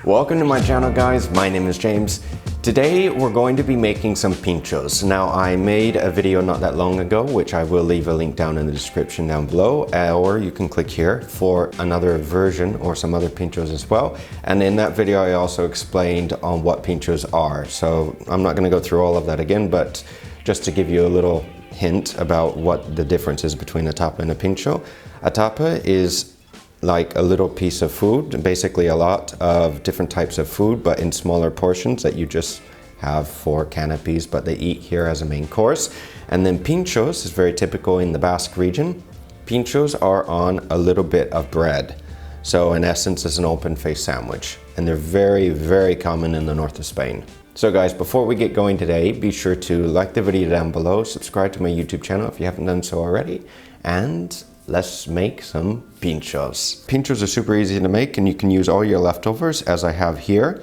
Welcome to my channel, guys. My name is James. Today we're going to be making some pinchos. Now, I made a video not that long ago, which I will leave a link down in the description down below, or you can click here for another version or some other pinchos as well. And in that video, I also explained on what pinchos are. So I'm not going to go through all of that again, but just to give you a little hint about what the difference is between a tapa and a pincho. A tapa is like a little piece of food, basically a lot of different types of food, but in smaller portions that you just have for canopies, but they eat here as a main course. And then pinchos is very typical in the Basque region. Pinchos are on a little bit of bread. So in essence, it's an open-faced sandwich. And they're very, very common in the north of Spain. So guys, before we get going today, be sure to like the video down below, subscribe to my YouTube channel if you haven't done so already, and let's make some pinchos. Pinchos are super easy to make, and you can use all your leftovers as I have here.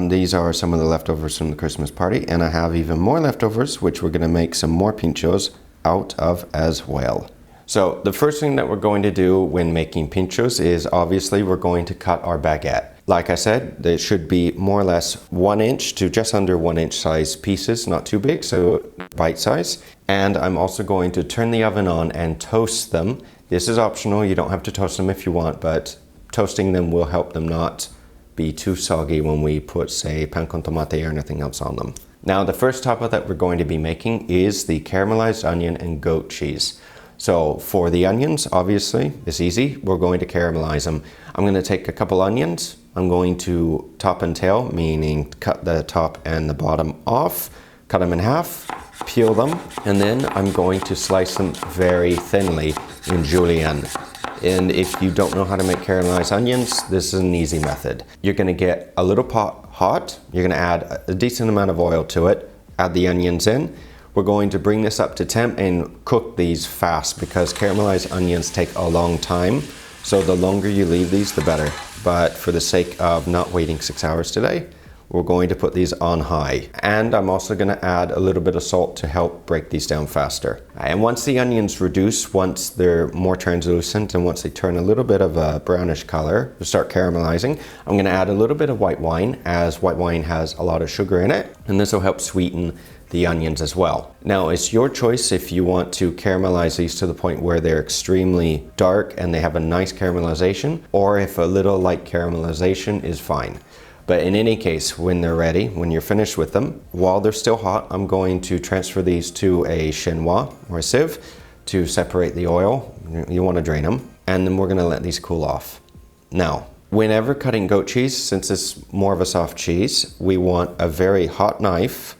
These are some of the leftovers from the Christmas party, and I have even more leftovers, which we're gonna make some more pinchos out of as well. So the first thing that we're going to do when making pinchos is obviously we're going to cut our baguette. Like I said, they should be more or less 1 inch to just under 1 inch size pieces, not too big, so bite size. And I'm also going to turn the oven on and toast them. This is optional, you don't have to toast them if you want, but toasting them will help them not be too soggy when we put, say, pan con tomate or anything else on them. Now, the first tapa that we're going to be making is the caramelized onion and goat cheese. So for the onions, obviously, it's easy. We're going to caramelize them. I'm going to take a couple onions. I'm going to top and tail, meaning cut the top and the bottom off, cut them in half, peel them, and then I'm going to slice them very thinly in julienne. And if you don't know how to make caramelized onions, this is an easy method. You're going to get a little pot hot. You're going to add a decent amount of oil to it, add the onions in. We're going to bring this up to temp and cook these fast because caramelized onions take a long time. So the longer you leave these, the better. But for the sake of not waiting 6 hours today, we're going to put these on high. And I'm also going to add a little bit of salt to help break these down faster. And once the onions reduce, once they're more translucent, and once they turn a little bit of a brownish color, to start caramelizing, I'm going to add a little bit of white wine, as white wine has a lot of sugar in it. And this will help sweeten the onions as well. Now, it's your choice if you want to caramelize these to the point where they're extremely dark and they have a nice caramelization, or if a little light caramelization is fine. But in any case, when they're ready, when you're finished with them, while they're still hot, I'm going to transfer these to a chinois or a sieve to separate the oil. You want to drain them, and then we're going to let these cool off. Now, whenever cutting goat cheese, since it's more of a soft cheese, we want a very hot knife.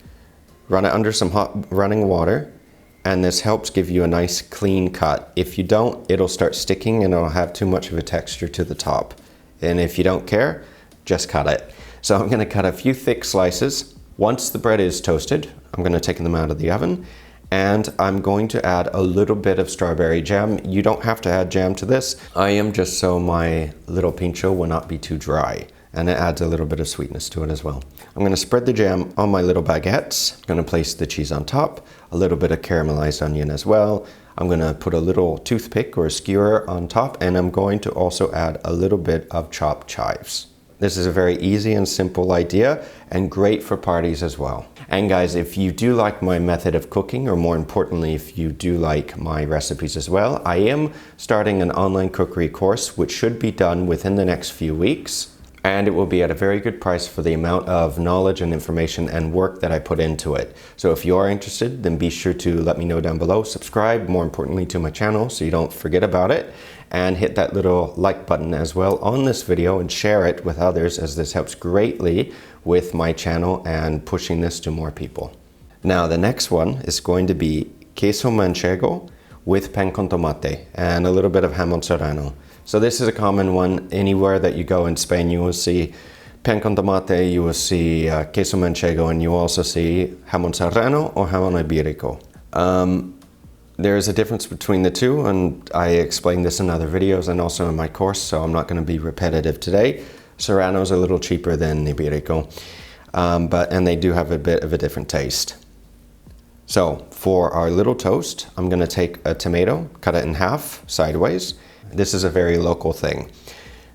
Run it under some hot running water, and this helps give you a nice clean cut. If you don't, it'll start sticking and it'll have too much of a texture to the top. And if you don't care, just cut it. So I'm gonna cut a few thick slices. Once the bread is toasted, I'm gonna take them out of the oven, and I'm going to add a little bit of strawberry jam. You don't have to add jam to this. I am just so my little pincho will not be too dry. And it adds a little bit of sweetness to it as well. I'm gonna spread the jam on my little baguettes. I'm gonna place the cheese on top, a little bit of caramelized onion as well. I'm gonna put a little toothpick or a skewer on top, and I'm going to also add a little bit of chopped chives. This is a very easy and simple idea, and great for parties as well. And guys, if you do like my method of cooking, or more importantly, if you do like my recipes as well, I am starting an online cookery course, which should be done within the next few weeks. And it will be at a very good price for the amount of knowledge and information and work that I put into it. So if you are interested, then be sure to let me know down below. Subscribe, more importantly, to my channel so you don't forget about it. And hit that little like button as well on this video and share it with others, as this helps greatly with my channel and pushing this to more people. Now, the next one is going to be Queso Manchego with pan con tomate and a little bit of Jamon Serrano. So this is a common one. Anywhere that you go in Spain, you will see pan con tomate, you will see Queso Manchego, and you also see Jamon Serrano or Jamon Iberico. There is a difference between the two, and I explained this in other videos and also in my course, so I'm not going to be repetitive today. Serrano is a little cheaper than Iberico, and they do have a bit of a different taste. So for our little toast, I'm gonna take a tomato, cut it in half sideways. This is a very local thing.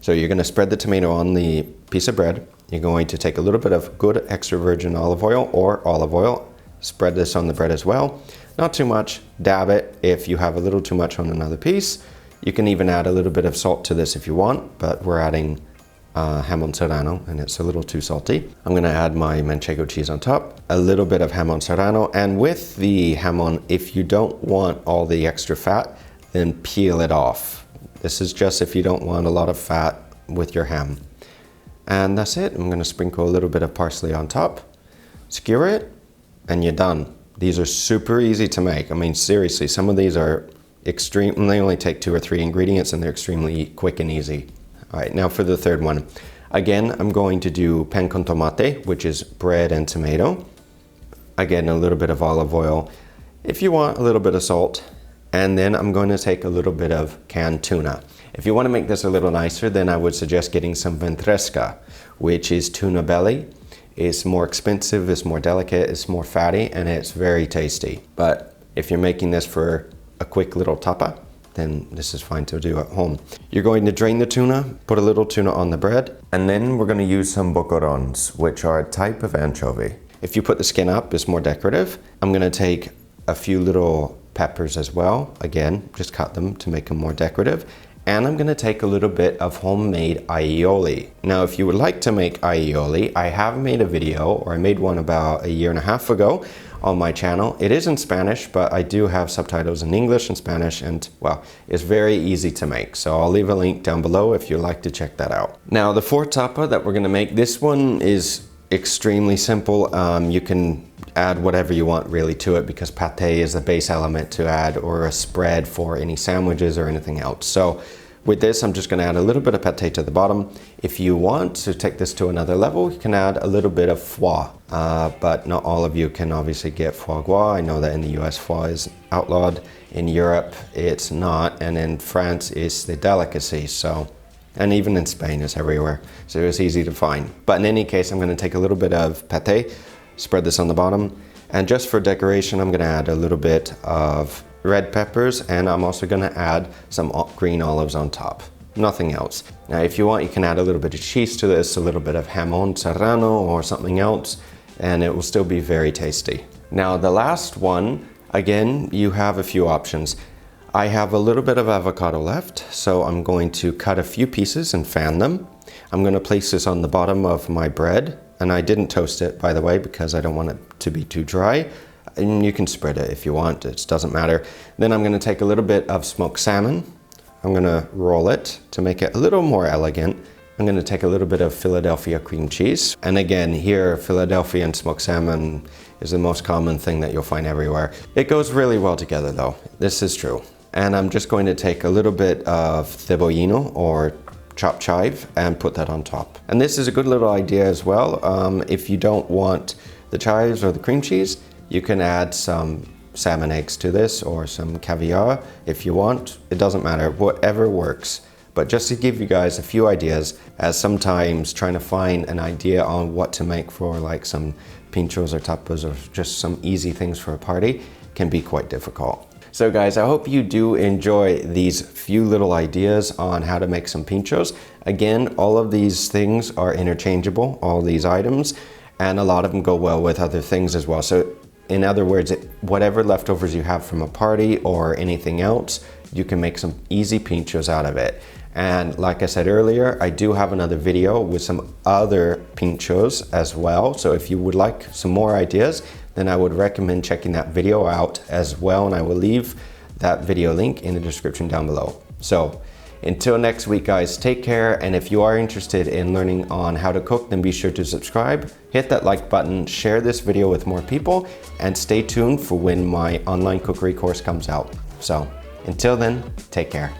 So you're gonna spread the tomato on the piece of bread. You're going to take a little bit of good extra virgin olive oil or olive oil, spread this on the bread as well. Not too much, dab it. If you have a little too much on another piece, you can even add a little bit of salt to this if you want, but we're adding Jamon Serrano and it's a little too salty. I'm gonna add my Manchego cheese on top, a little bit of Jamon Serrano, and with the jamon, if you don't want all the extra fat, then peel it off. This is just if you don't want a lot of fat with your ham. And that's it. I'm gonna sprinkle a little bit of parsley on top, skewer it, and you're done. These are super easy to make. I mean, seriously, some of these are extreme, they only take 2 or 3 ingredients and they're extremely quick and easy. All right, now for the third one. Again, I'm going to do pan con tomate, which is bread and tomato. Again, a little bit of olive oil. If you want, a little bit of salt. And then I'm going to take a little bit of canned tuna. If you want to make this a little nicer, then I would suggest getting some ventresca, which is tuna belly. It's more expensive, it's more delicate, it's more fatty, and it's very tasty. But if you're making this for a quick little tapa, then this is fine to do at home. You're going to drain the tuna, put a little tuna on the bread, and then we're going to use some boquerones, which are a type of anchovy. If you put the skin up, it's more decorative. I'm going to take a few little peppers as well. Again, just cut them to make them more decorative. And I'm going to take a little bit of homemade aioli. Now, if you would like to make aioli, I have made a video, or I made one about 1.5 years ago on my channel. It is in Spanish, but I do have subtitles in English and Spanish, and well, it's very easy to make. So I'll leave a link down below if you'd like to check that out. Now, the fourth tapa that we're going to make, this one is extremely simple. You can add whatever you want really to it, because pate is the base element to add, or a spread for any sandwiches or anything else. So with this, I'm just going to add a little bit of pate to the bottom. If you want to take this to another level, you can add a little bit of foie, but not all of you can obviously get foie gras. I know that in the US foie is outlawed. In Europe it's not, and in France it's the delicacy. So, and even in Spain it's everywhere, so it's easy to find. But in any case, I'm going to take a little bit of pate, spread this on the bottom, and just for decoration I'm going to add a little bit of red peppers, and I'm also going to add some green olives on top. Nothing else. Now if you want, you can add a little bit of cheese to this, a little bit of Jamon Serrano or something else, and it will still be very tasty. Now the last one, again, you have a few options. I have a little bit of avocado left, so I'm going to cut a few pieces and fan them. I'm going to place this on the bottom of my bread, and I didn't toast it, by the way, because I don't want it to be too dry. And you can spread it if you want, it doesn't matter. Then I'm going to take a little bit of smoked salmon. I'm going to roll it to make it a little more elegant. I'm going to take a little bit of Philadelphia cream cheese. And again, here, Philadelphia and smoked salmon is the most common thing that you'll find everywhere. It goes really well together though, this is true. And I'm just going to take a little bit of cebollino or chopped chive and put that on top. And this is a good little idea as well. If you don't want the chives or the cream cheese, you can add some salmon eggs to this, or some caviar if you want. It doesn't matter, whatever works. But just to give you guys a few ideas, as sometimes trying to find an idea on what to make for like some pinchos or tapas, or just some easy things for a party, can be quite difficult. So guys, I hope you do enjoy these few little ideas on how to make some pinchos. Again, all of these things are interchangeable, all these items, and a lot of them go well with other things as well. So in other words, whatever leftovers you have from a party or anything else, you can make some easy pinchos out of it. And like I said earlier, I do have another video with some other pinchos as well. So if you would like some more ideas, then I would recommend checking that video out as well. And I will leave that video link in the description down below. So until next week, guys, take care. And if you are interested in learning on how to cook, then be sure to subscribe, hit that like button, share this video with more people, and stay tuned for when my online cookery course comes out. So until then, take care.